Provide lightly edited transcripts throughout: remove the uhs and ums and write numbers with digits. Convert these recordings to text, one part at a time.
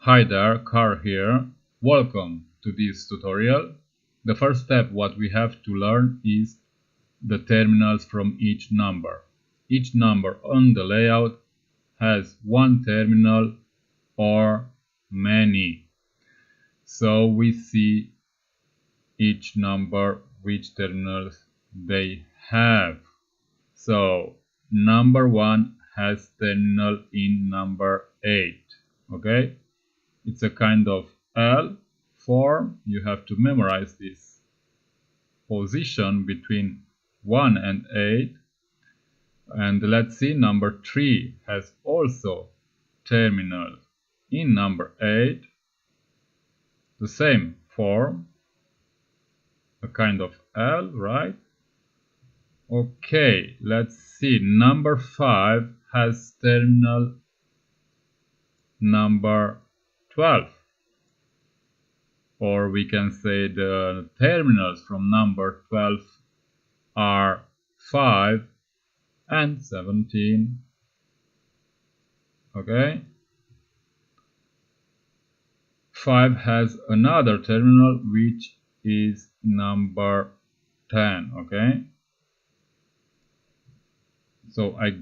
Hi there, Car here. Welcome to this tutorial. The first step what we have to learn is the terminals from each number. Each number on the layout has one terminal or many. So we see each number which terminals they have. So number 1 has terminal in number 8. Okay? It's a kind of L form. You have to memorize this position between 1 and 8. And let's see, number 3 has also terminal in number 8. The same form, a kind of L, right? Okay, let's see. Number 5 has terminal number 12. Or we can say the terminals from number 12 are 5 and 17. Okay? 5 has another terminal which is number 10. Okay? So I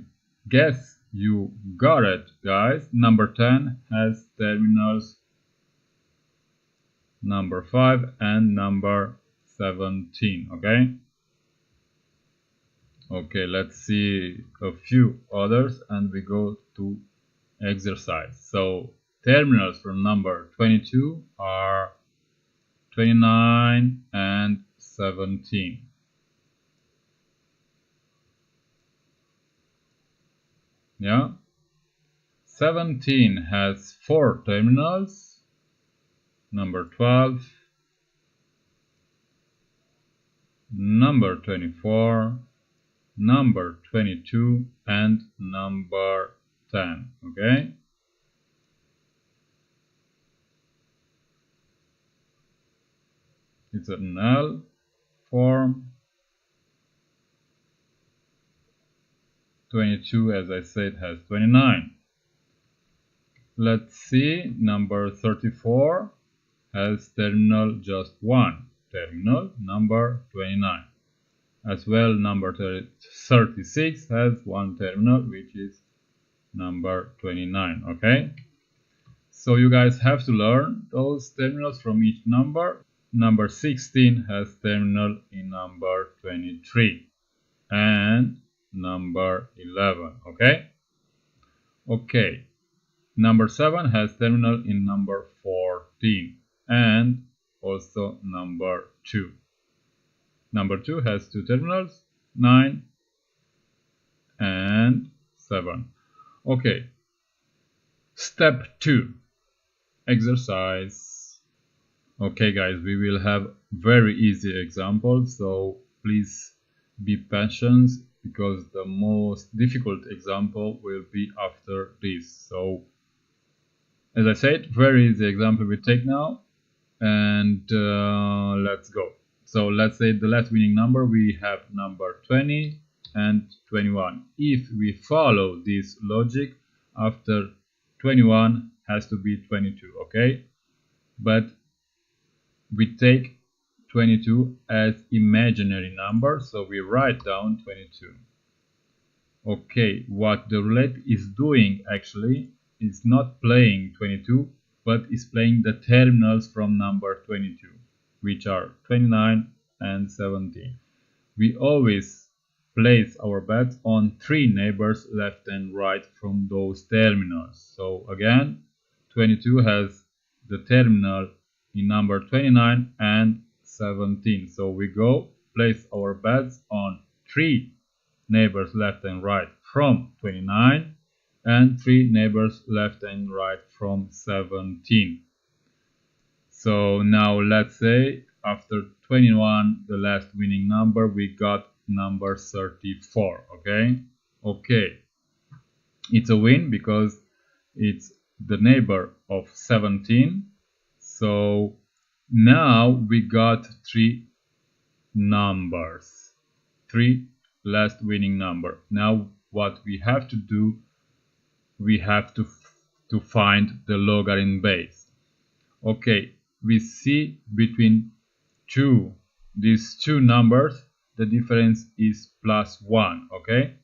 guess you got it, guys. Number 10 has terminals number 5 and number 17. Okay? Okay, let's see a few others and we go to exercise. So terminals from number 22 are 29 and 17. Yeah. 17 has 4 terminals. Number 12, number 24, number 22 and number 10. Okay? It's an L form. 22, as I said, has 29. Let's see, number 34 has terminal just one terminal, number 29. As well, number 36 has one terminal, which is number 29. Okay? So you guys have to learn those terminals from each number. Number 16 has terminal in number 23 and number 11. Okay? Okay. Number 7 has terminal in number 14 and also number 2. Number 2 has two terminals, 9 and 7. Okay. Step 2. Exercise. Okay guys, we will have very easy examples, so please be patient because the most difficult example will be after this. So as I said, very easy example we take now, and let's go. So let's say the last winning number, we have number 20 and 21. If we follow this logic, after 21 has to be 22, okay? But we take 22 as imaginary number, so we write down 22. Okay, what the roulette is doing actually is not playing 22, but is playing the terminals from number 22, which are 29 and 17. We always place our bets on 3 neighbors left and right from those terminals. So again, 22 has the terminal in number 29 and 17. So we go place our bets on 3 neighbors left and right from 29 and 3 neighbors left and right from 17. So now let's say after 21, the last winning number, we got number 34. Okay, it's a win because it's the neighbor of 17. So now we got 3 numbers, 3 last winning number. Now what we have to do, we have to to find the logarithm base. Okay, we see between these two numbers, the difference is +1, okay?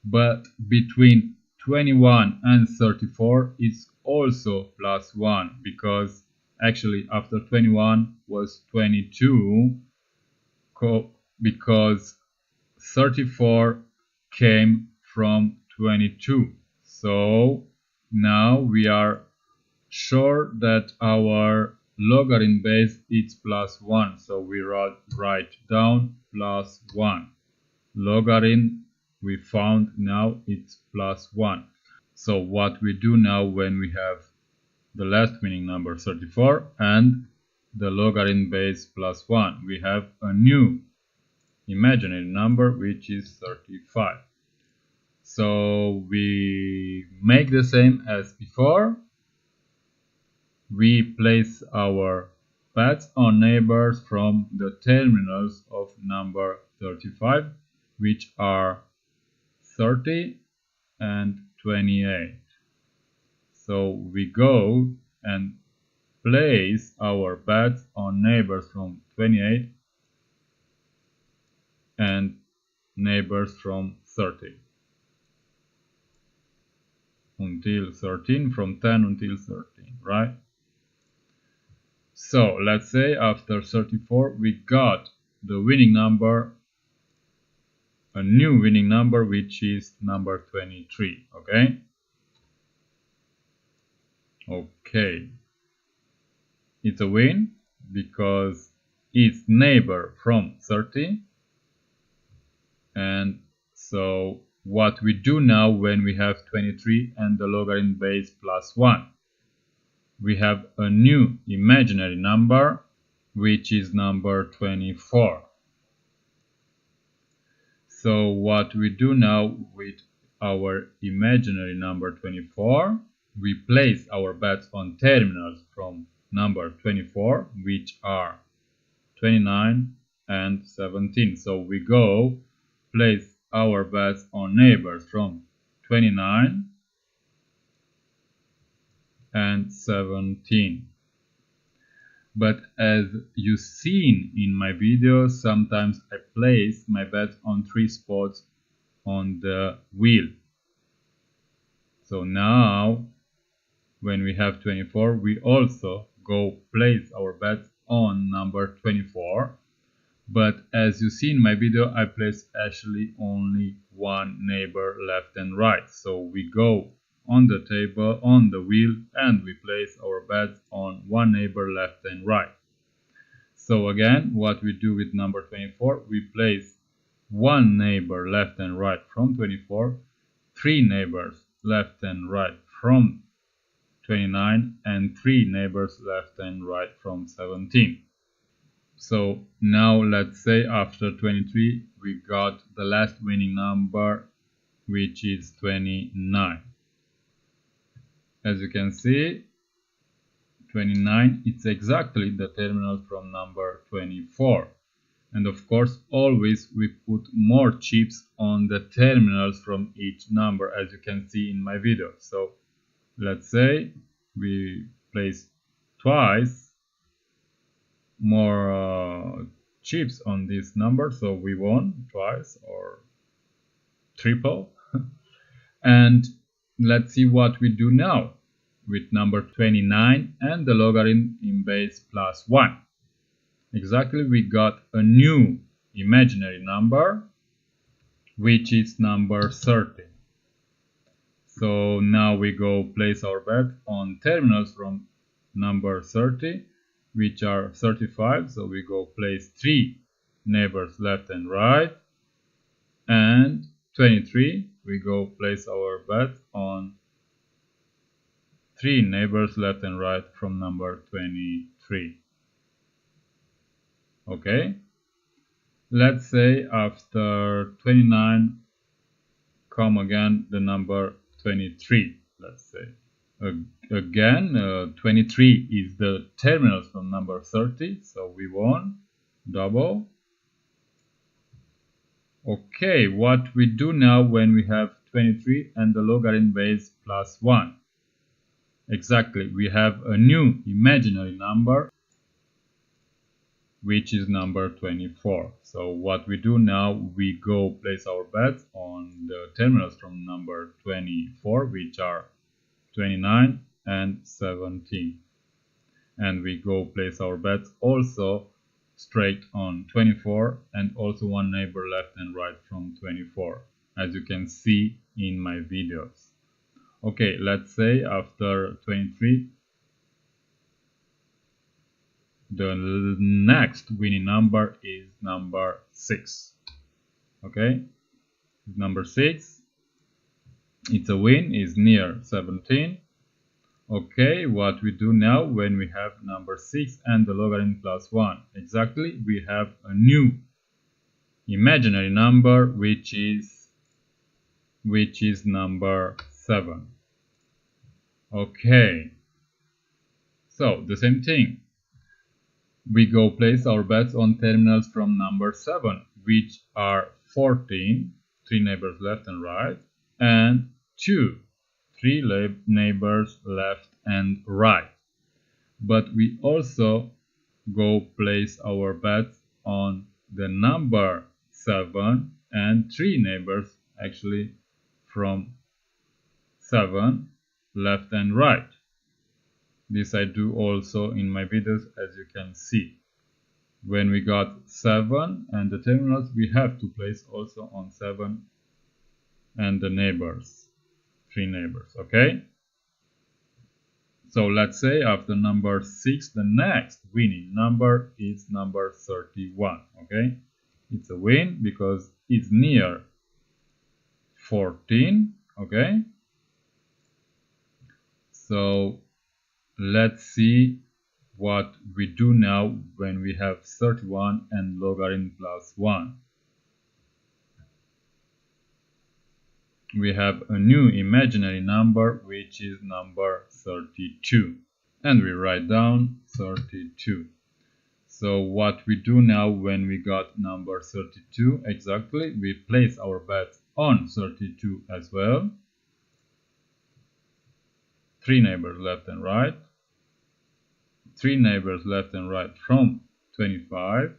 But between 21 and 34 is also +1, because actually after 21 was 22, because 34 came from 22. So now we are sure that our logarithm base is +1. So we write down +1. Logarithm we found now it's +1. So what we do now when we have the last winning number 34 and the logarithm base +1, we have a new imaginary number which is 35. So we make the same as before. We place our bets on neighbors from the terminals of number 35, which are 30 and 28. So we go and place our bets on neighbors from 28 and neighbors from 30 until 13, from 10 until 13, right? So let's say after 34 we got the winning number, a new winning number, which is number 23, okay? Okay, it's a win because it's neighbor from 30. And so what we do now when we have 23 and the logarithm base +1, we have a new imaginary number which is number 24. So what we do now with our imaginary number 24, we place our bets on terminals from number 24, which are 29 and 17. So we go place our bets on neighbors from 29 and 17. But as you've seen in my videos, sometimes I place my bets on 3 spots on the wheel. So now when we have 24, we also go place our bets on number 24. But as you see in my video, I place actually only one neighbor left and right. So we go on the table, on the wheel, and we place our bets on one neighbor left and right. So again, what we do with number 24, we place one neighbor left and right from 24, 3 neighbors left and right from 29, and 3 neighbors left and right from 17. So now let's say after 23 we got the last winning number, which is 29. As you can see, 29, it's exactly the terminal from number 24. And of course always we put more chips on the terminals from each number, as you can see in my video. So let's say we place twice more chips on this number, so we won twice or triple. And let's see what we do now with number 29 and the logarithm in base +1. Exactly, we got a new imaginary number, which is number 30. So now we go place our bet on terminals from number 30, which are 35. So we go place 3 neighbors left and right, and 23 we go place our bet on 3 neighbors left and right from number 23. Okay, let's say after 29 come again the number 23. Let's say again 23 is the terminals from number 30, so we won double. Okay, what we do now when we have 23 and the logarithm base +1, Exactly, we have a new imaginary number, which is number 24. So what we do now, we go place our bets on the terminals from number 24, which are 29 and 17. And we go place our bets also straight on 24 and also one neighbor left and right from 24, as you can see in my videos. Okay, let's say after 23, the next winning number is number 6. Okay, number 6, it's a win, is near 17. Okay, what we do now when we have number 6 and the logarithm plus 1? Exactly, we have a new imaginary number which is number 7. Okay, so the same thing. We go place our bets on terminals from number 7, which are 14, 3 neighbors left and right, and 2, 3 neighbors left and right. But we also go place our bets on the number 7 and 3 neighbors actually from 7 left and right. This I do also in my videos, as you can see. When we got 7 and the terminals, we have to place also on 7 and the neighbors, 3 neighbors, okay? So let's say after number 6, the next winning number is number 31, okay? It's a win because it's near 14, okay? So let's see what we do now when we have 31 and logarithm plus 1. We have a new imaginary number which is number 32, and we write down 32. So what we do now when we got number 32, exactly, we place our bets on 32 as well. 3 neighbors left and right, 3 neighbors left and right from 25,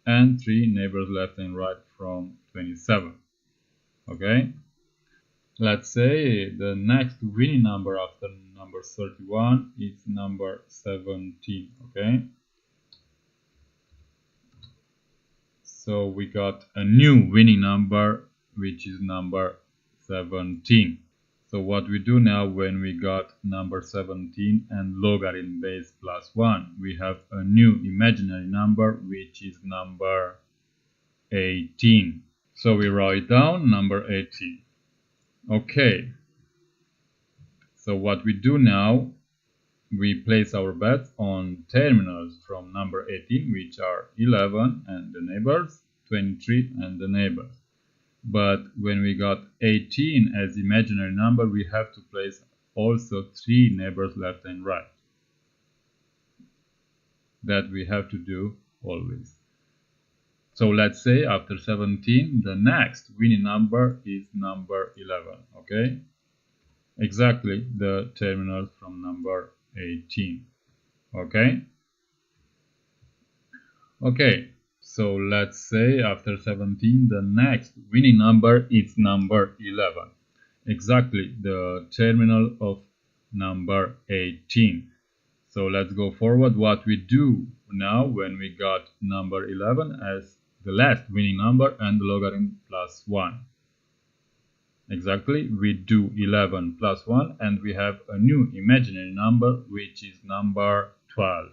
and 3 neighbors left and right from 27. Okay, let's say the next winning number after number 31 is number 17. Okay, so we got a new winning number which is number 17. So what we do now when we got number 17 and logarithm base plus 1, we have a new imaginary number which is number 18. So we write down number 18. Okay. So what we do now, we place our bets on terminals from number 18, which are 11 and the neighbors, 23 and the neighbors. But when we got 18 as imaginary number, we have to place also 3 neighbors left and right. That we have to do always. So let's say after 17, the next winning number is number 11. Okay? Exactly the terminals from number 18. Okay? Okay. So let's say after 17, the next winning number is number 11. Exactly the terminal of number 18. So let's go forward. What we do now when we got number 11 as the last winning number and the logarithm plus 1. Exactly, we do 11 plus 1 and we have a new imaginary number which is number 12.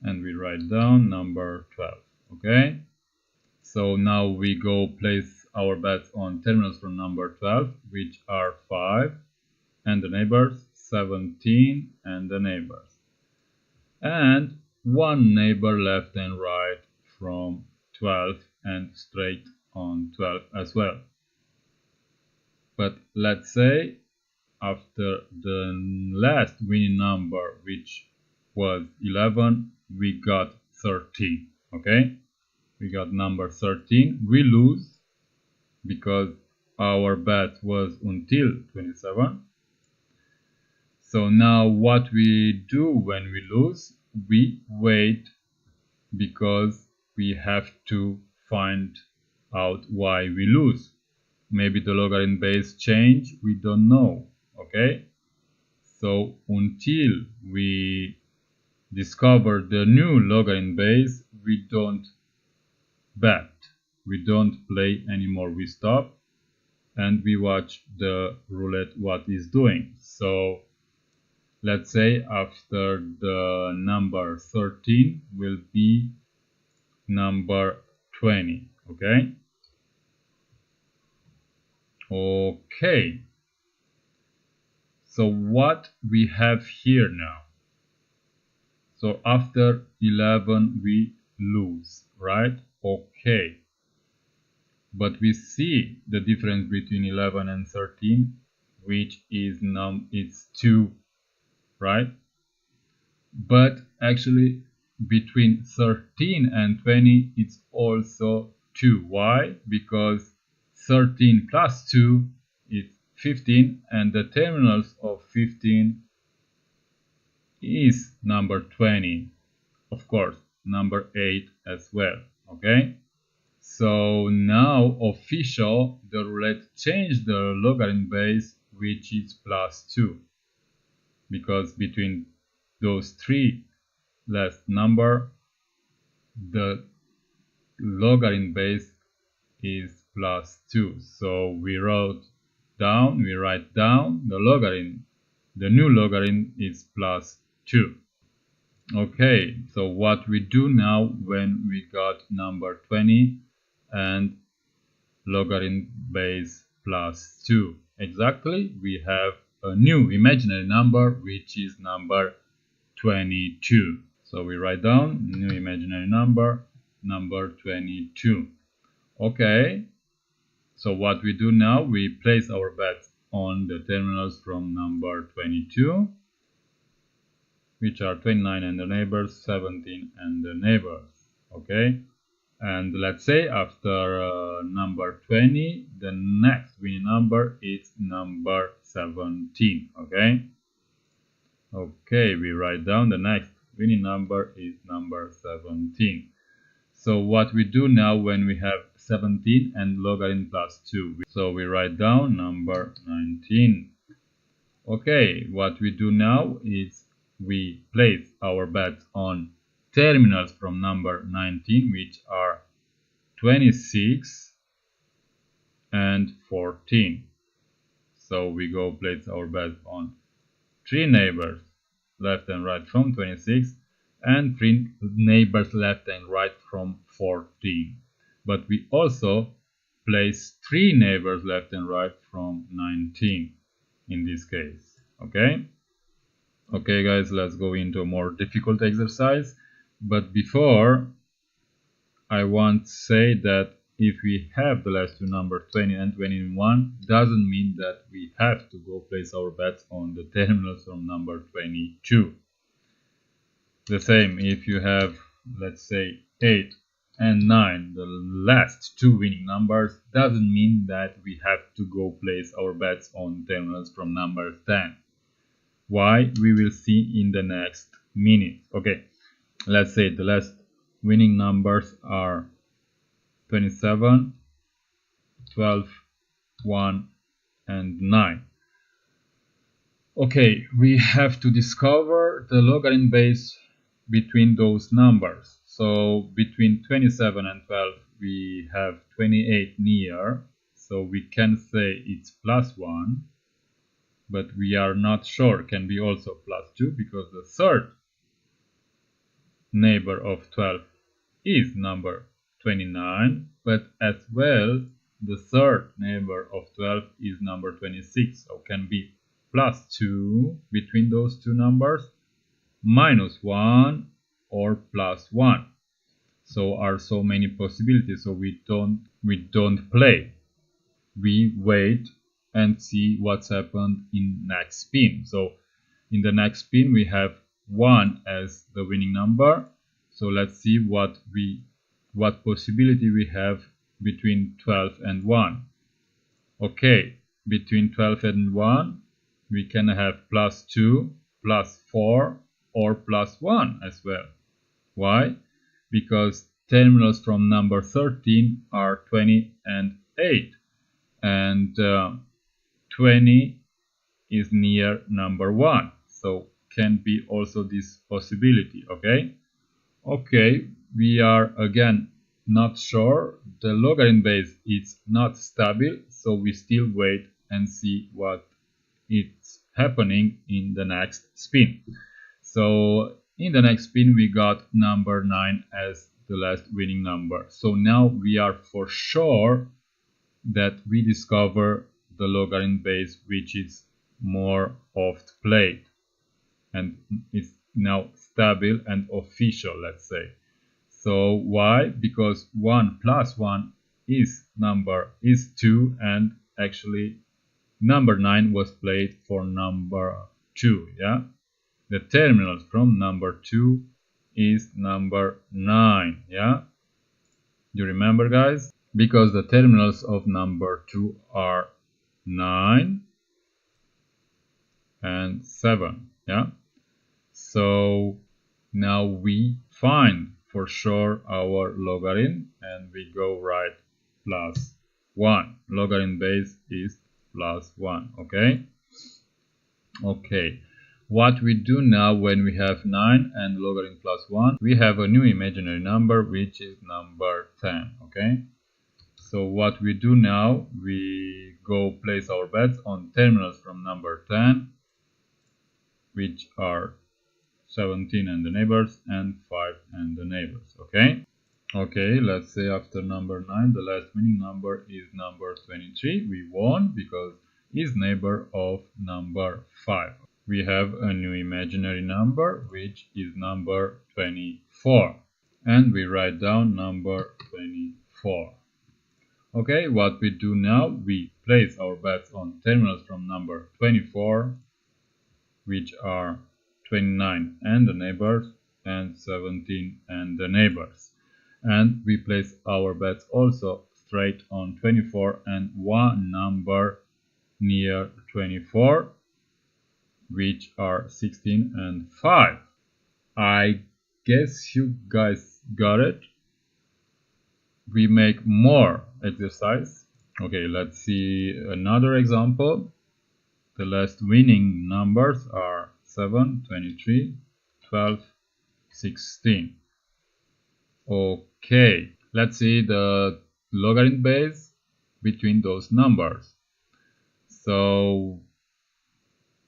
And we write down number 12. Okay, so now we go place our bets on terminals from number 12, which are 5 and the neighbors, 17 and the neighbors, and one neighbor left and right from 12 and straight on 12 as well. But let's say after the last winning number, which was 11, we got 13. Okay, we got number 13. We lose because our bet was until 27. So now what we do when we lose, we wait, because we have to find out why we lose. Maybe the logarithm base change, we don't know. Okay, so until we discover the new logarithm base, we don't bet, we don't play anymore, we stop and we watch the roulette what is doing. So let's say after the number 13 will be number 20. Okay, so what we have here now, so after 11 we lose, right? Okay, but we see the difference between 11 and 13, which is it's 2, right? But actually between 13 and 20 it's also 2. Why? Because 13 plus 2 is 15, and the terminals of 15 is number 20, of course number 8 as well. Okay, so now official, the roulette changed the logarithm base, which is plus 2, because between those three last number the logarithm base is plus 2. So we write down the logarithm, the new logarithm is plus 2. Okay, so what we do now when we got number 20 and logarithm base plus 2, exactly, we have a new imaginary number, which is number 22. So we write down new imaginary number, number 22. Okay, so what we do now, we place our bets on the terminals from number 22, which are 29 and the neighbors, 17 and the neighbors. Okay, and let's say after number 20, the next winning number is number 17. Okay, we write down the next winning number is number 17. So what we do now when we have 17 and logarithm plus 2, so we write down number 19. Okay, what we do now is we place our bets on terminals from number 19, which are 26 and 14. So we go place our bets on 3 neighbors left and right from 26 and 3 neighbors left and right from 14. But we also place 3 neighbors left and right from 19 in this case. Okay guys, let's go into a more difficult exercise. But before, I want to say that if we have the last two numbers 20 and 21, doesn't mean that we have to go place our bets on the terminals from number 22. The same if you have, let's say, 8 and 9, the last two winning numbers, doesn't mean that we have to go place our bets on terminals from number 10. Why? We will see in the next minute. Okay, let's say the last winning numbers are 27, 12, 1 and 9. Okay, we have to discover the logarithm base between those numbers. So between 27 and 12 we have 28 near, so we can say it's plus 1, but we are not sure, can be also plus 2, because the third neighbor of 12 is number 29, but as well the third neighbor of 12 is number 26, so can be plus 2 between those two numbers, minus 1 or plus 1. So are so many possibilities, so we don't play, we wait and see what's happened in next spin. So in the next spin we have 1 as the winning number, so let's see what possibility we have between 12 and 1. Okay, between 12 and 1 we can have +2, +4, or +1 as well. Why? Because terminals from number 13 are 20 and 8, and 20 is near number 1, so can be also this possibility. Okay, we are again not sure. The logarithm base is not stable, so we still wait and see what is happening in the next spin. So in the next spin we got number 9 as the last winning number. So now we are for sure that we discover the logarithm base which is more oft played and it's now stable and official, let's say. So why? Because 1 plus 1 is 2, and actually number 9 was played for number 2, yeah? The terminals from number 2 is number 9, yeah? You remember, guys? Because the terminals of number 2 are 9 and 7, yeah? So now we find for sure our logarithm and we go write +1. Logarithm base is +1, okay? Okay, what we do now when we have 9 and logarithm +1, we have a new imaginary number which is number 10, okay? So what we do now, we go place our bets on terminals from number 10, which are 17 and the neighbors, and 5 and the neighbors, okay? Okay, let's say after number 9, the last winning number is number 23. We won because it's neighbor of number 5. We have a new imaginary number, which is number 24. And we write down number 24. Okay, what we do now, we place our bets on terminals from number 24, which are 29 and the neighbors, and 17 and the neighbors. And we place our bets also straight on 24 and one number near 24, which are 16 and 5. I guess you guys got it. We make more exercise. Okay, let's see another example. The last winning numbers are 7, 23, 12, 16. Okay, let's see the logarithm base between those numbers. So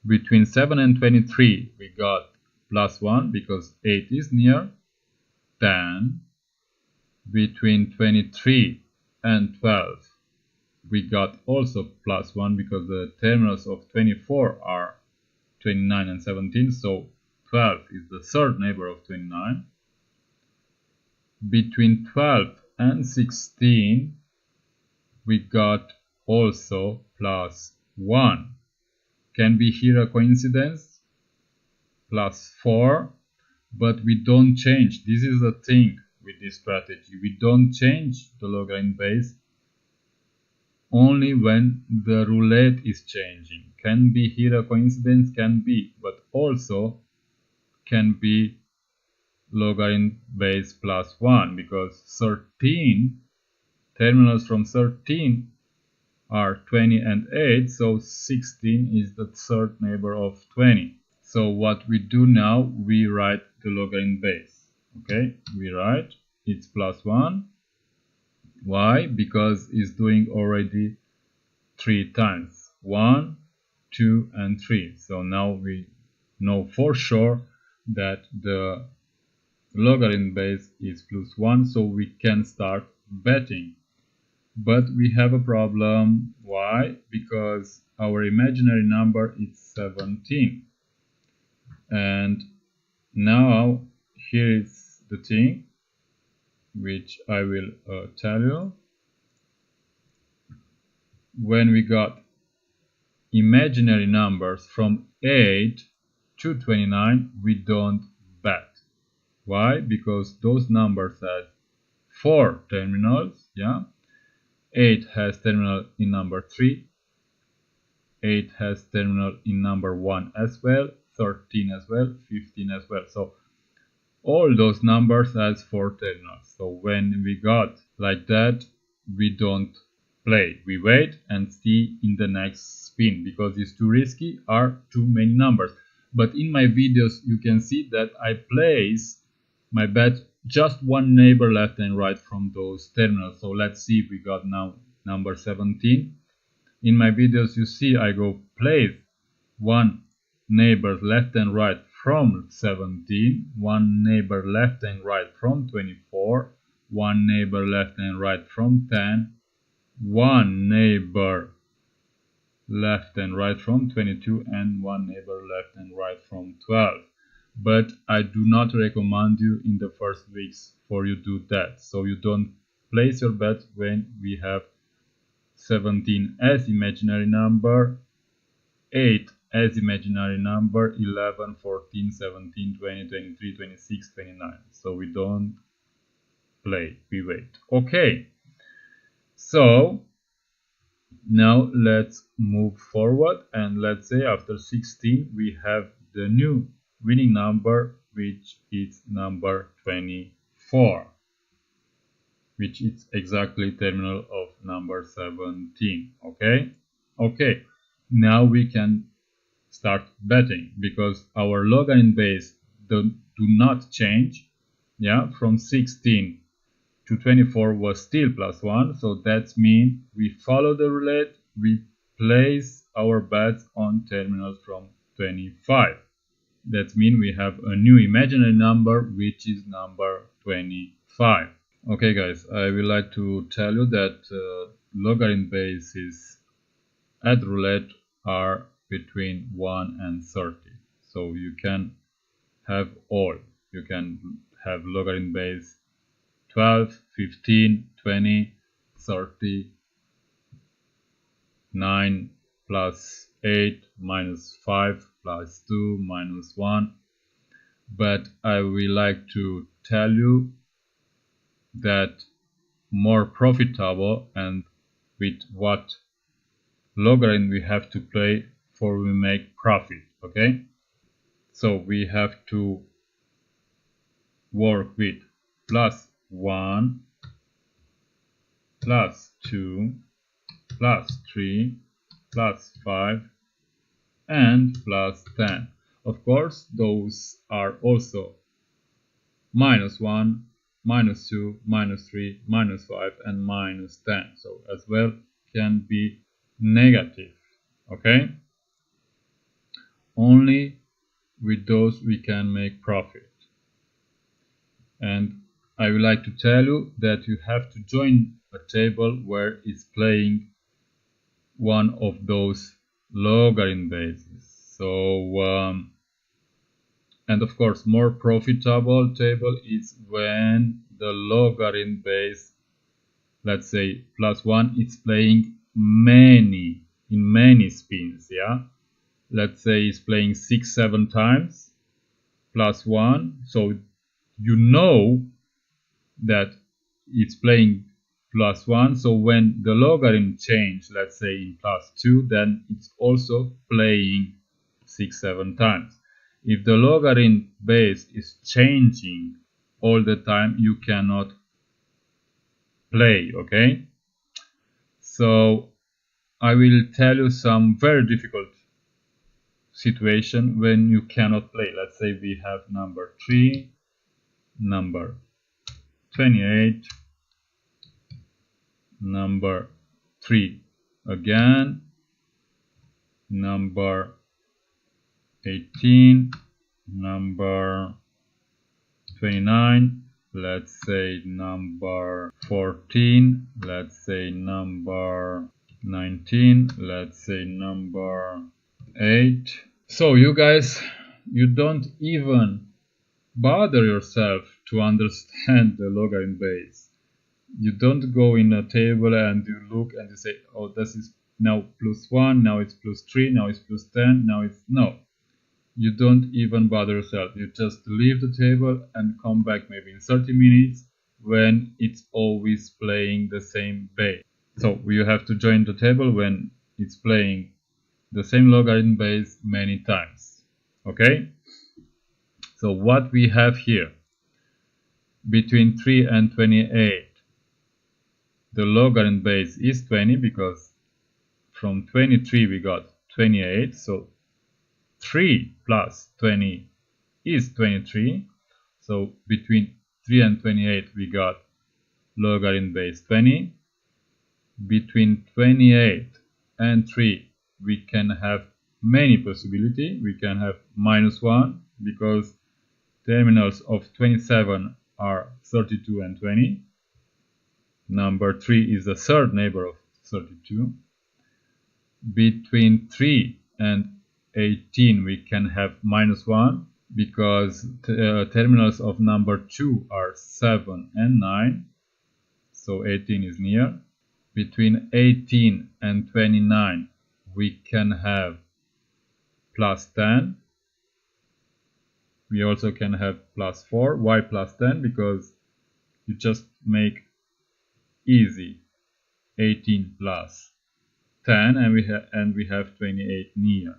between 7 and 23 we got +1 because 8 is near. 10. Between 23 and 12 we got also +1 because the terminals of 24 are 29 and 17, so 12 is the third neighbor of 29. Between 12 and 16 we got also +1. Can be here a coincidence, +4, but we don't change. This is the thing with this strategy. We don't change the logarithm base only when the roulette is changing. Can be here a coincidence, can be, but also can be logarithm base +1 because 13 terminals from 13 are 20 and 8, so 16 is the third neighbor of 20. So what we do now, we write the logarithm base. Okay, we write it's +1. Why? Because it's doing already 3 times. 1, 2, and 3. So now we know for sure that the logarithm base is +1, so we can start betting. But we have a problem. Why? Because our imaginary number is 17. And now here is the thing which I will tell you. When we got imaginary numbers from 8 to 29, we don't bet. Why? Because those numbers have 4 terminals, yeah? 8 has terminal in number 3, 8 has terminal in number 1 as well, 13 as well, 15 as well. So all those numbers has 4 terminals. So when we got like that, we don't play. We wait and see in the next spin because it's too risky, are too many numbers. But in my videos you can see that I place my bet just one neighbor left and right from those terminals. So let's see if we got now number 17. In my videos you see I go place one neighbor left and right from 17, one neighbor left and right from 24, one neighbor left and right from 10, one neighbor left and right from 22, and one neighbor left and right from 12. But I do not recommend you in the first weeks for you do that. So you don't place your bet when we have 17 as imaginary number, 8 as imaginary number, 11, 14, 17, 20, 23, 26, 29. So we don't play, we wait. Okay, so now let's move forward, and let's say after 16 we have the new winning number, which is number 24, which is exactly terminal of number 17. Okay, now we can start betting because our logarithm base do not change. Yeah, from 16 to 24 was still +1, so that means we follow the roulette, we place our bets on terminals from 25. That means we have a new imaginary number, which is number 25. Okay guys, I would like to tell you that logarithm bases at roulette are between 1 and 30. So you can have all. You can have logarithm base 12, 15, 20, 30, 9 plus 8 minus 5 plus 2 minus 1. But I would like to tell you that more profitable and with what logarithm we have to play for we make profit. Okay, so we have to work with +1, +2, +3, +5 and +10. Of course those are also -1, -2, -3, -5 and -10, so as well can be negative. Okay, only with those we can make profit. And I would like to tell you that you have to join a table where it's playing one of those logarithm bases. So and of course more profitable table is when the logarithm base, let's say +1, it's playing in many spins. Yeah, let's say it's playing 6-7 times +1, so you know that it's playing +1, so when the logarithm change, let's say in +2, then it's also playing 6-7 times. If the logarithm base is changing all the time, you cannot play. Okay, so I will tell you some very difficult situation when you cannot play. Let's say we have number 3, number 28, number 3 again, number 18, number 29, let's say number 14, let's say number 19, let's say number 8. So you guys, you don't even bother yourself to understand the logarithm base. You don't go in a table and you look and you say, oh, this is now +1, now it's +3, now it's +10, now it's no. You don't even bother yourself. You just leave the table and come back maybe in 30 minutes when it's always playing the same base. So you have to join the table when it's playing the same logarithm base many times. Okay, so what we have here, between 3 and 28, the logarithm base is 20 because from 23 we got 28, so 3 plus 20 is 23. So between 3 and 28 we got logarithm base 20. Between 28 and 3 we can have many possibilities. We can have -1 because terminals of 27 are 32 and 20. Number 3 is the third neighbor of 32. Between 3 and 18 we can have -1 because terminals of number 2 are 7 and 9, so 18 is near. Between 18 and 29 we can have +10. We also can have +4. Why +10? Because you just make easy 18 plus 10 and we have 28 near.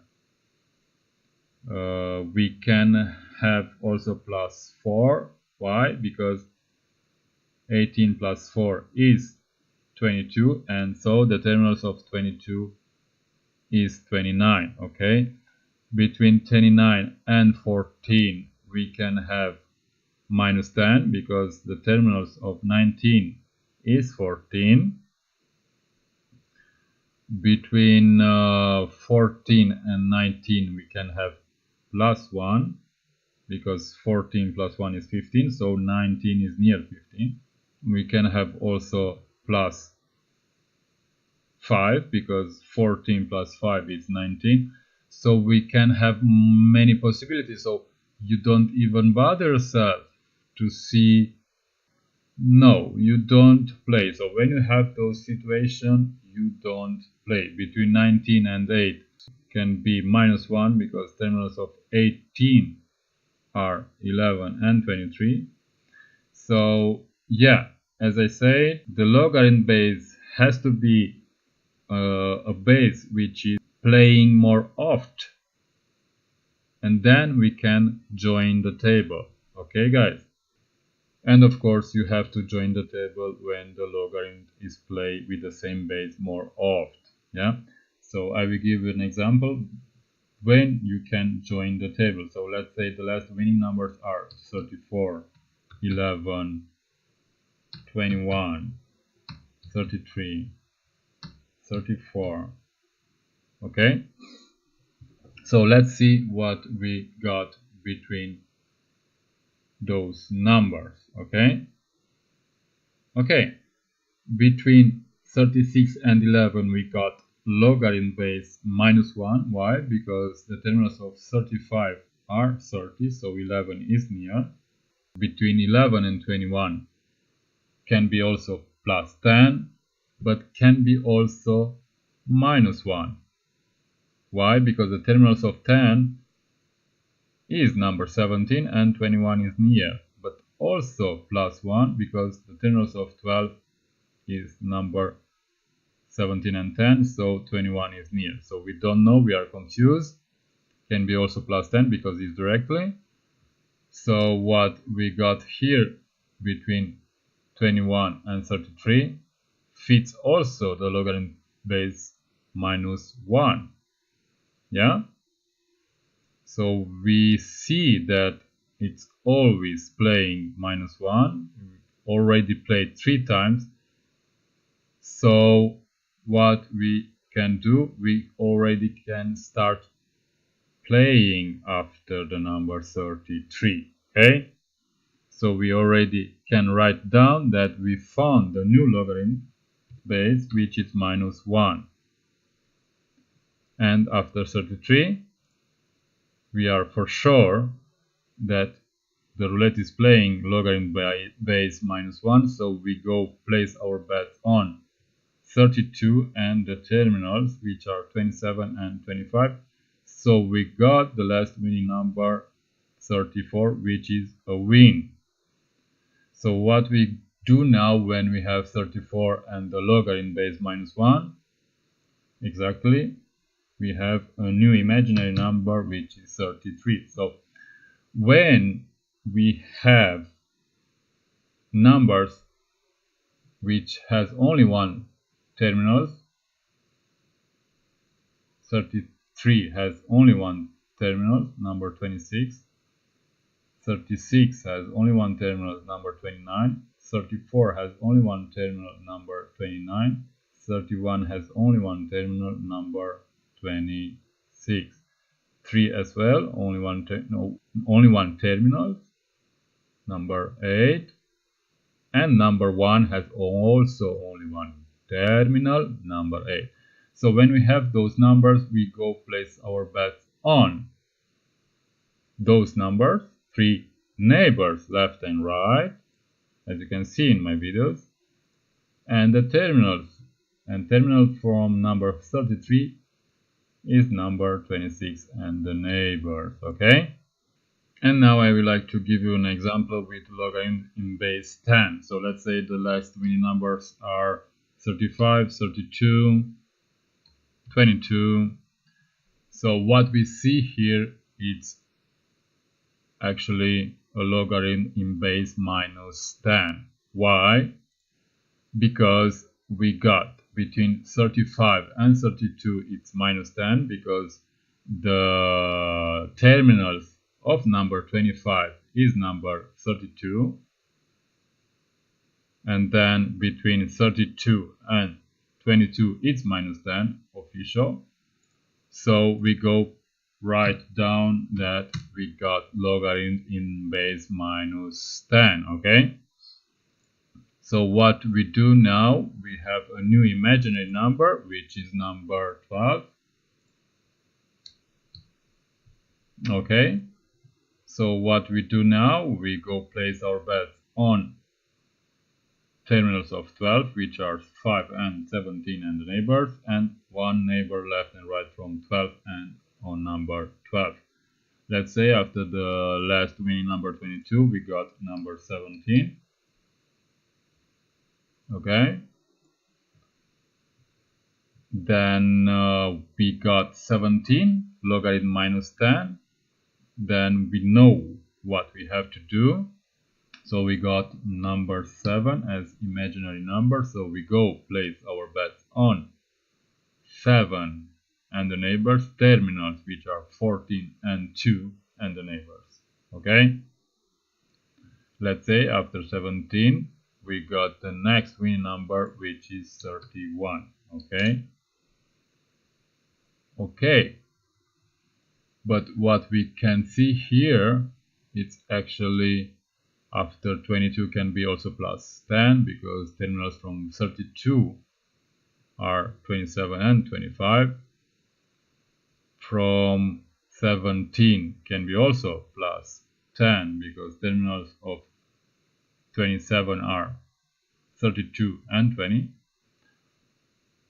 We can have also +4. Why? Because 18 plus 4 is 22, and so the terminals of 22 is 29. Okay, between 29 and 14 we can have -10 because the terminals of 19 is 14. Between 14 and 19 we can have +1 because 14 plus 1 is 15, so 19 is near 15. We can have also +5 because 14 plus 5 is 19. So we can have many possibilities, so you don't even bother yourself to see. No, you don't play. So when you have those situations, you don't play. Between 19 and 8 can be -1 because terminals of 18 are 11 and 23. So yeah, as I say, the logarithm base has to be a base which is playing more oft, and then we can join the table. Okay guys, and of course you have to join the table when the logarithm is played with the same base more oft. Yeah, so I will give you an example when you can join the table. So let's say the last winning numbers are 34, 11, 21, 33, 34. Okay, so let's see what we got between those numbers. Okay, between 36 and 11 we got logarithm base -1. Why? Because the terminals of 35 are 30, so 11 is near. Between 11 and 21 can be also +10, but can be also -1. Why? Because the terminals of 10 is number 17 and 21 is near, but also +1 because the terminals of 12 is number 17 and 10, so 21 is near. So we don't know, we are confused. Can be also +10 because it's directly. So what we got here between 21 and 33 fits also the logarithm base -1. Yeah, so we see that it's always playing -1. We already played 3 times. So what we can do, we already can start playing after the number 33. Okay, so we already can write down that we found the new logarithm base, which is -1. And after 33 we are for sure that the roulette is playing logarithm base -1, so we go place our bet on 32 and the terminals, which are 27 and 25. So we got the last winning number 34, which is a win. So what we do now when we have 34 and the logarithm base -1, exactly, we have a new imaginary number which is 33. So when we have numbers which has only one terminal, 33 has only one terminal, number 26, 36 has only one terminal, number 29, 34 has only one terminal, number 29, 31 has only one terminal, number 26, 3 as well, only one terminal, number 8, and number 1 has also only one terminal, number 8. So when we have those numbers, we go place our bets on those numbers, 3 neighbors left and right, as you can see in my videos, and the terminals. And terminal from number 33 is number 26 and the neighbors, okay? And now I would like to give you an example with logarithm in base 10. So let's say the last winning numbers are 35, 32, 22. So what we see here is actually a logarithm in base minus 10. Why? Because we got between 35 and 32 it's minus 10, because the terminals of number 25 is number 32, and then between 32 and 22 it's minus 10 official. So we go write down that we got logarithm in base minus 10, okay? So what we do now, we have a new imaginary number which is number 12, okay? So what we do now, we go place our bets on terminals of 12, which are 5 and 17 and the neighbors, and one neighbor left and right from 12 and on number 12. Let's say after the last winning number 22, we got number 17. Okay. Then we got 17, logarithm minus 10. Then we know what we have to do. So we got number 7 as imaginary number. So we go place our bets on 7 and the neighbors, terminals which are 14 and 2 and the neighbors. Okay. Let's say after 17 we got the next winning number which is 31. Okay. Okay. But what we can see here, it's actually after 22 can be also plus 10, because terminals from 32 are 27 and 25. From 17 can be also plus 10, because terminals of 27 are 32 and 20.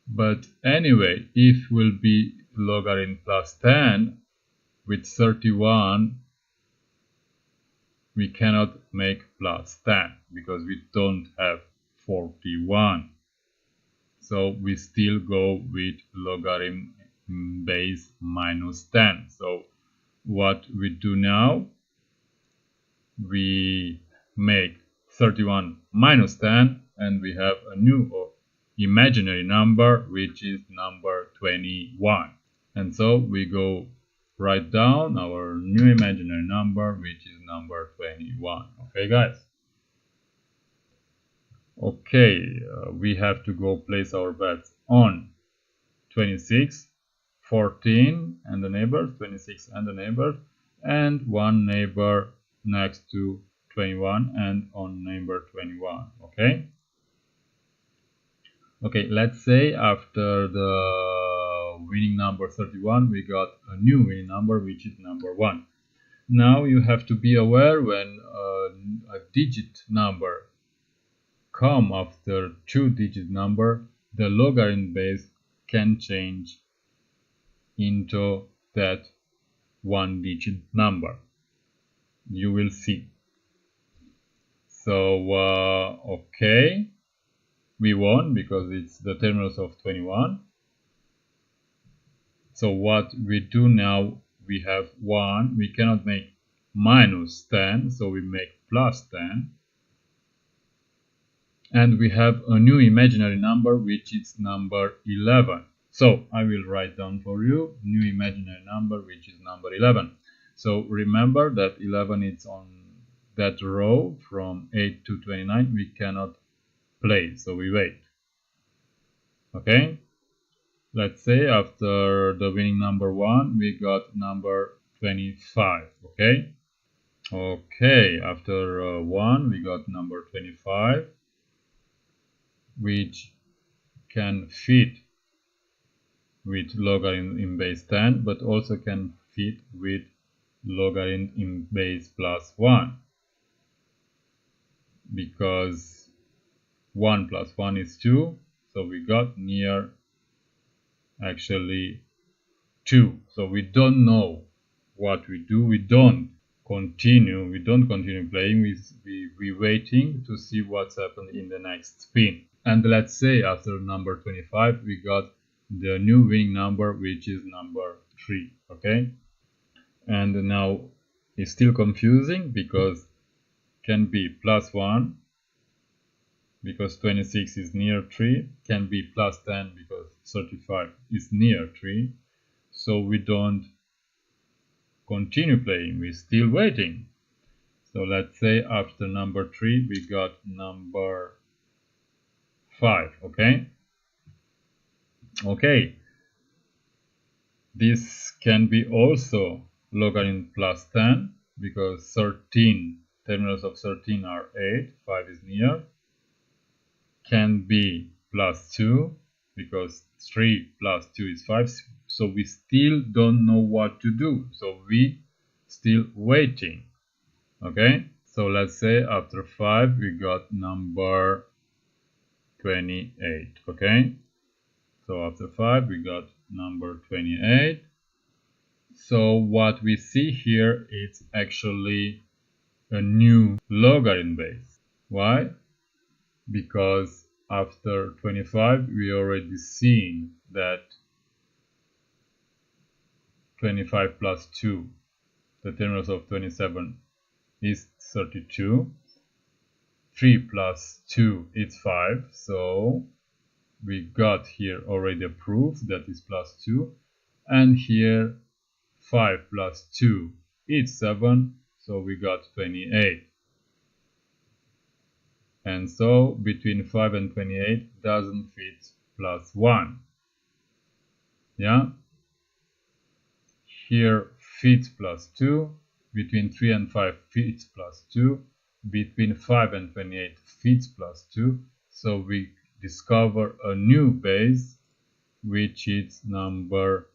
But anyway, if will be logarithm plus 10 with 31, we cannot make plus 10 because we don't have 41. So we still go with logarithm base minus 10. So what we do now, we make 31 minus 10 and we have a new imaginary number which is number 21. And so we go write down our new imaginary number which is number 21. Okay guys? Okay, we have to go place our bets on 26, 14 and the neighbors, 26 and the neighbors, and one neighbor next to 21 and on neighbor 21. Okay? Okay, let's say after the winning number 31 we got a new winning number which is number 1. Now you have to be aware when a digit number come after 2-digit number, the logarithm base can change into that 1-digit number. You will see. So okay, we won because it's the terminals of 21. So what we do now, we have 1, we cannot make minus 10, so we make plus 10. And we have a new imaginary number, which is number 11. So I will write down for you new imaginary number, which is number 11. So remember that 11 is on that row from 8 to 29. We cannot play, so we wait. Okay, let's say after the winning number 1 we got number 25. Okay, after 1 we got number 25, which can fit with logarithm in base 10, but also can fit with logarithm in base plus 1, because 1 plus 1 is 2, so we got near actually 2. So we don't know what we do. We don't continue playing. We waiting to see what's happened in the next spin. And let's say after number 25 we got the new winning number, which is number 3. Okay, and now it's still confusing because can be plus 1 because 26 is near 3, can be plus 10 because 35 is near 3. So we don't continue playing, we're still waiting. So let's say after number 3 we got number 5. Okay, this can be also logarithm plus 10 because 13 terminals of 13 are 8, 5 is near. Can be plus 2 because 3 plus 2 is 5. So we still don't know what to do, so we still waiting. Okay, so let's say after 5 we got number 28. Okay, so after 5 we got number 28. So what we see here is actually a new logarithm base. Why? Because after 25 we already seen that 25 plus 2, the terminals of 27, is 32. 3 plus 2 is 5, so we got here already a proof that is plus 2, and here 5 plus 2 is 7, so we got 28. And so between 5 and 28 doesn't fit plus 1. Yeah, here fits plus 2, between 3 and 5 fits plus 2, between 5 and 28 fits plus 2, so we discover a new base which is number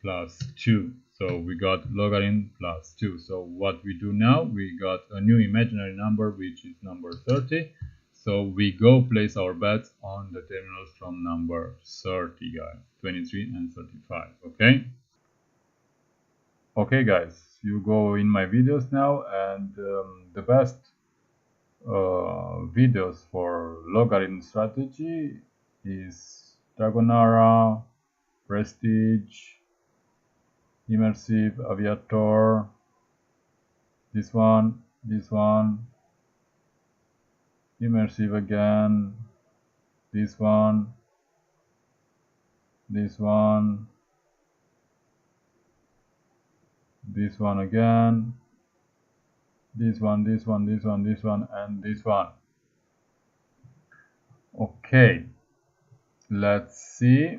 plus 2. So we got logarithm plus 2. So what we do now, we got a new imaginary number which is number 30. So we go place our bets on the terminals from number 30, guys, 23 and 35. Okay guys, you go in my videos now, and the best videos for logarithm strategy is Dragonara, Prestige, Immersive, Aviator, this one, Immersive again, this one, this one again, this one, and this one. Okay, let's see.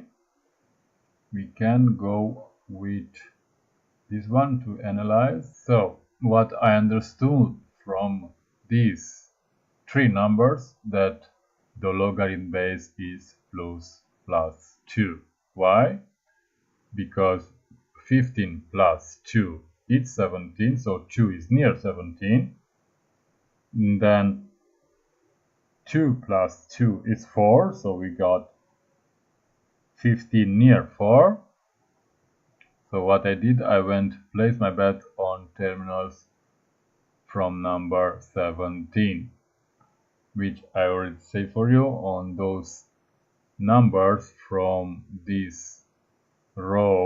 We can go with this one to analyze. So what I understood from these 3 numbers, that the logarithm base is plus 2. Why? Because 15 plus 2 is 17, so 2 is near 17. And then 2 plus 2 is 4, so we got 15 near 4. So what I did, I went place my bet on terminals from number 17, which I already say for you on those numbers from this row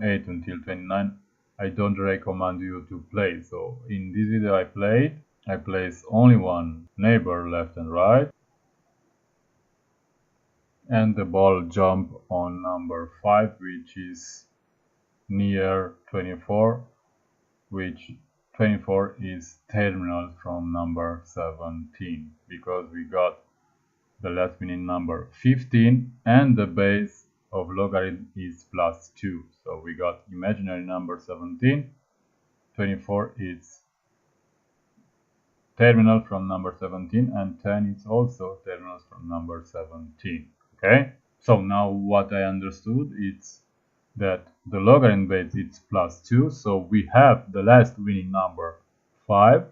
from 8 until 29, I don't recommend you to play. So in this video I placed only one neighbor left and right, and the ball jumped on number 5, which is near 24, which 24 is terminal from number 17, because we got the last meaning number 15 and the base of logarithm is +2. So we got imaginary number 17, 24 is terminal from number 17, and 10 is also terminals from number 17. Okay, so now what I understood is that the logarithm base is +2, so we have the last winning number 5.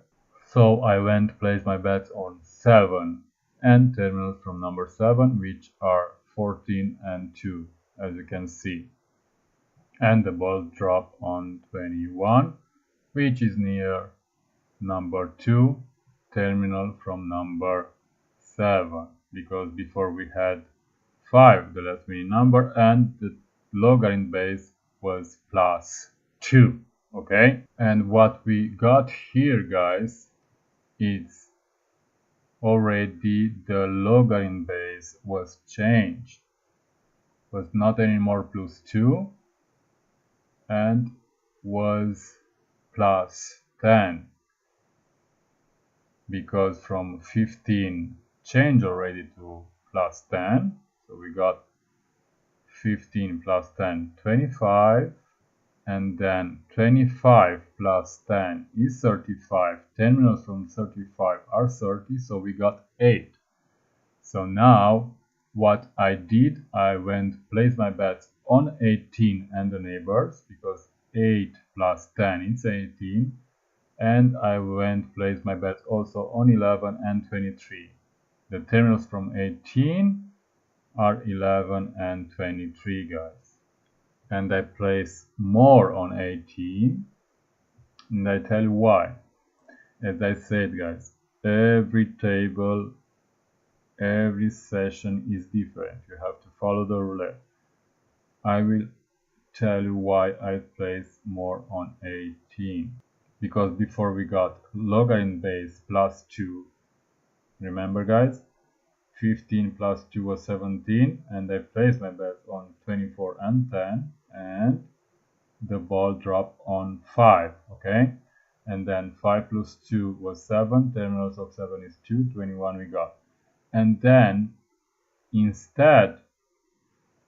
So I went to place my bets on 7 and terminals from number 7, which are 14 and 2, as you can see. And the ball dropped on 21, which is near number 2, terminal from number 7, because before we had 5, the last winning number, and the logarithm base was +2. Okay, and what we got here, guys, is already the logarithm base was changed, was not anymore +2 and was +10, because from 15 changed already to +10. So we got 15 + 10, 25, and then 25 + 10 is 35. Terminals from 35 are 30, so we got 8. So now what I did, I went place my bets on 18 and the neighbors, because 8 + 10 is 18, and I went place my bets also on 11 and 23. The terminals from 18 are 11 and 23, guys. And I place more on 18, and I tell you why. As I said, guys, every table, every session is different. You have to follow the roulette. I will tell you why I place more on 18, because before we got logarithm base +2. Remember, guys, 15 + 2 was 17, and I placed my bets on 24 and 10, and the ball dropped on 5. Okay, and then 5 + 2 was 7, terminals of 7 is 2, 21 we got. And then instead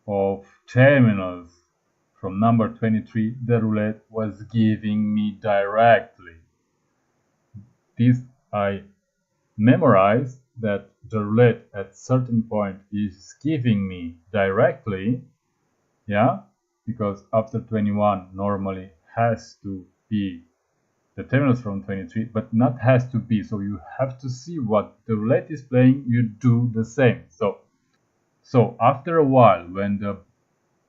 of terminals from number 23, the roulette was giving me directly. This I memorized, that the roulette at certain point is giving me directly, yeah, because after 21 normally has to be the terminals from 23, but not has to be. So you have to see what the roulette is playing, you do the same. So after a while, when the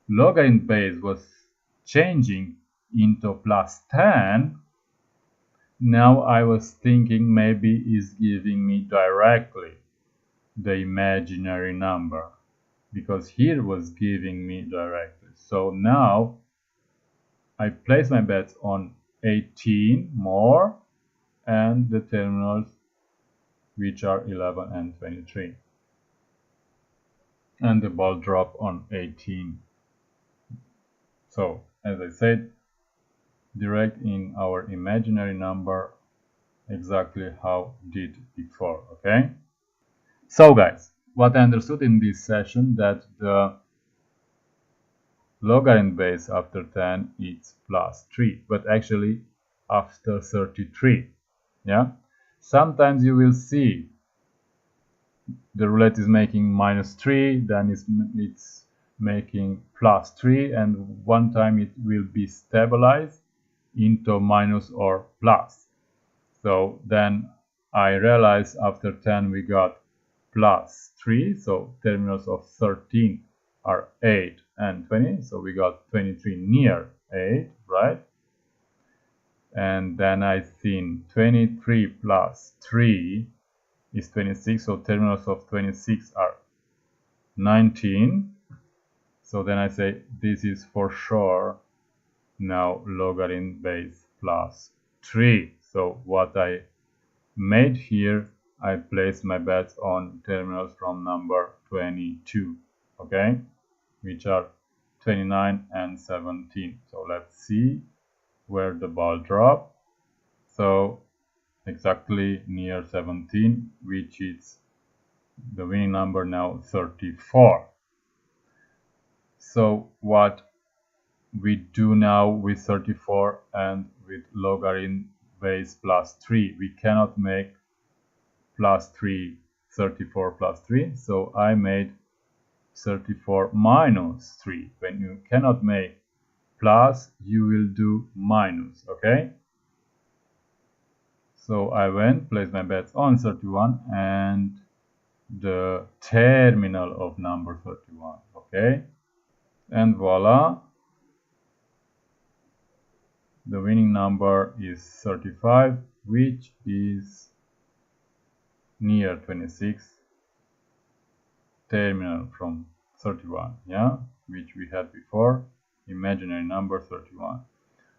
logarithm base was changing into +10, now I was thinking maybe it's giving me directly the imaginary number, because here was giving me directly. So now I place my bets on 18 more and the terminals, which are 11 and 23. And the ball dropped on 18. So, as I said, direct in our imaginary number exactly how did before. Okay, so guys, what I understood in this session, that the logarithm base after 10 is +3, but actually after 33. Yeah, sometimes you will see the roulette is making -3, then it's making +3, and one time it will be stabilized into minus or plus. So then I realized after 10 we got +3, so terminals of 13 are 8 and 20, so we got 23 near 8, right? And then I seen 23 plus 3 is 26, so terminals of 26 are 19. So then I say this is for sure now logarithm base plus 3. So what I made here, I place my bets on terminals from number 22, okay, which are 29 and 17. So let's see where the ball dropped. So exactly near 17, which is the winning number now 34. So what we do now with 34 and with logarithm base plus 3, we cannot make plus 3 34 plus 3, so I made 34 minus 3. When you cannot make plus, you will do minus, okay? So I went, placed my bets on 31 and the terminal of number 31, okay? And voila, the winning number is 35, which is near 26, terminal from 31, yeah, which we had before, imaginary number 31.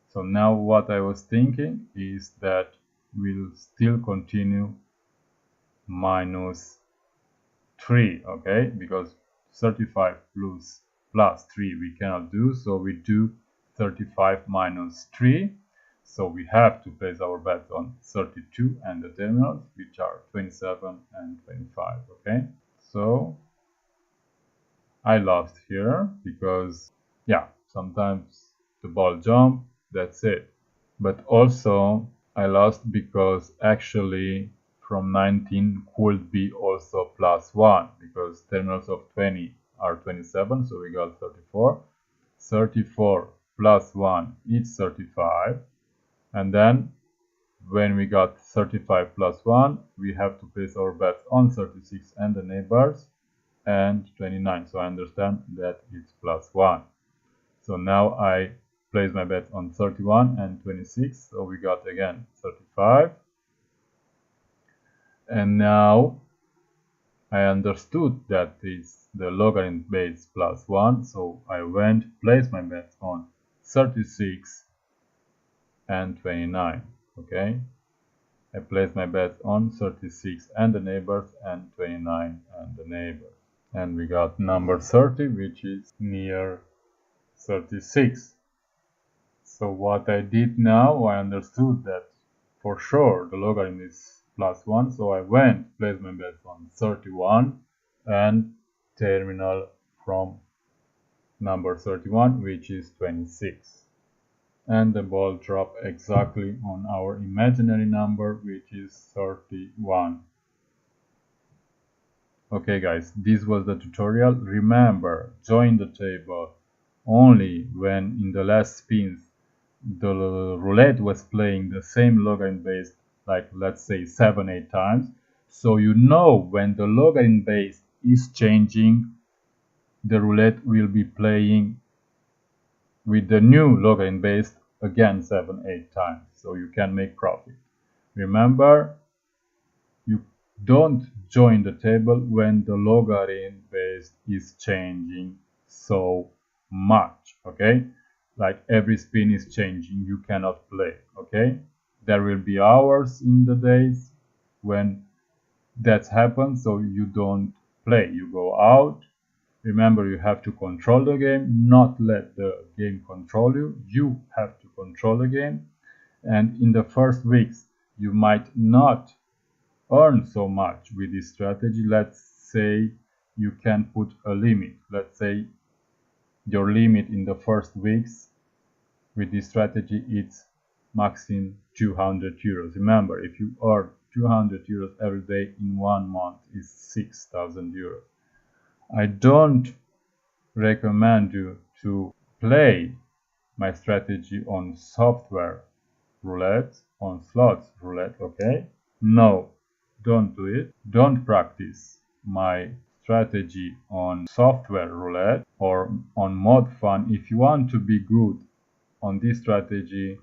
So now what I was thinking is that we'll still continue minus 3, okay, because 35 plus 3 we cannot do, so we do 35 minus 3. So we have to place our bets on 32 and the terminals, which are 27 and 25, okay? So I lost here because, yeah, sometimes the ball jump, that's it. But also I lost because actually from 19 could be also plus 1, because terminals of 20 are 27, so we got 34. 34 plus 1 is 35. And then when we got 35 plus 1, we have to place our bets on 36 and the neighbors and 29. So I understand that it's plus 1. So now I place my bets on 31 and 26. So we got again 35. And now I understood that is the logarithm base plus 1. So I went, placed my bets on 36 and 29. Okay, I placed my bets on 36 and the neighbors and 29 and the neighbors. And we got number 30, which is near 36. So what I did now, I understood that for sure the logarithm is plus 1. So I went, placed my bets on 31 and terminal from number 31, which is 26. And the ball dropped exactly on our imaginary number, which is 31. Okay guys, this was the tutorial. Remember, join the table only when in the last spins the roulette was playing the same logarithm base, like let's say 7-8 times. So you know when the logarithm base is changing, the roulette will be playing with the new logarithm base again 7-8 times, so you can make profit. Remember, you don't join the table when the logarithm base is changing so much, okay? Like every spin is changing, you cannot play, okay? There will be hours in the days when that happens, so you don't play, you go out. Remember, you have to control the game, not let the game control you. You have to control the game. And in the first weeks, you might not earn so much with this strategy. Let's say you can put a limit. Let's say your limit in the first weeks with this strategy is maximum 200 euros. Remember, if you earn 200 euros every day in 1 month is 6,000 euros. I don't recommend you to play my strategy on software roulette, on slots roulette, okay? No, don't do it. Don't practice my strategy on software roulette or on mod fun. If you want to be good on this strategy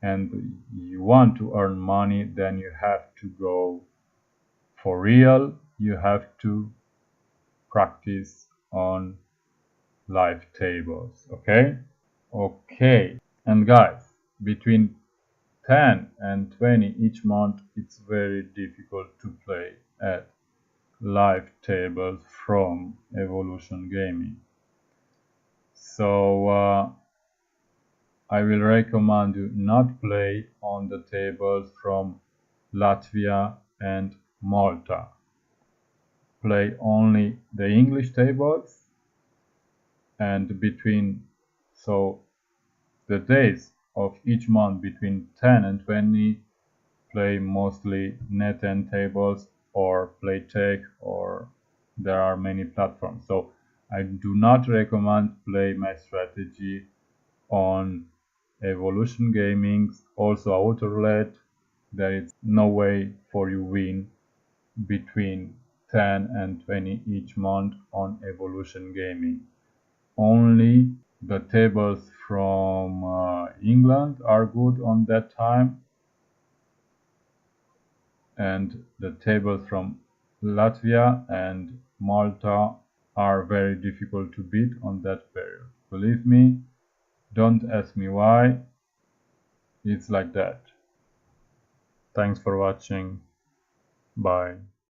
and you want to earn money, then you have to go for real. You have to practice on live tables, okay? Okay, And guys, between 10 and 20 each month, it's very difficult to play at live tables from Evolution Gaming. So I will recommend you not play on the tables from Latvia and Malta. Play only the English tables, and the days of each month between 10 and 20 play mostly NetEnt tables or Playtech, or there are many platforms. So I do not recommend play my strategy on Evolution Gaming, also Autoroulette. There is no way for you win between 10 and 20 each month on Evolution Gaming. Only the tables from England are good on that time, and the tables from Latvia and Malta are very difficult to beat on that period. Believe me, don't ask me why, it's like that. Thanks for watching. Bye.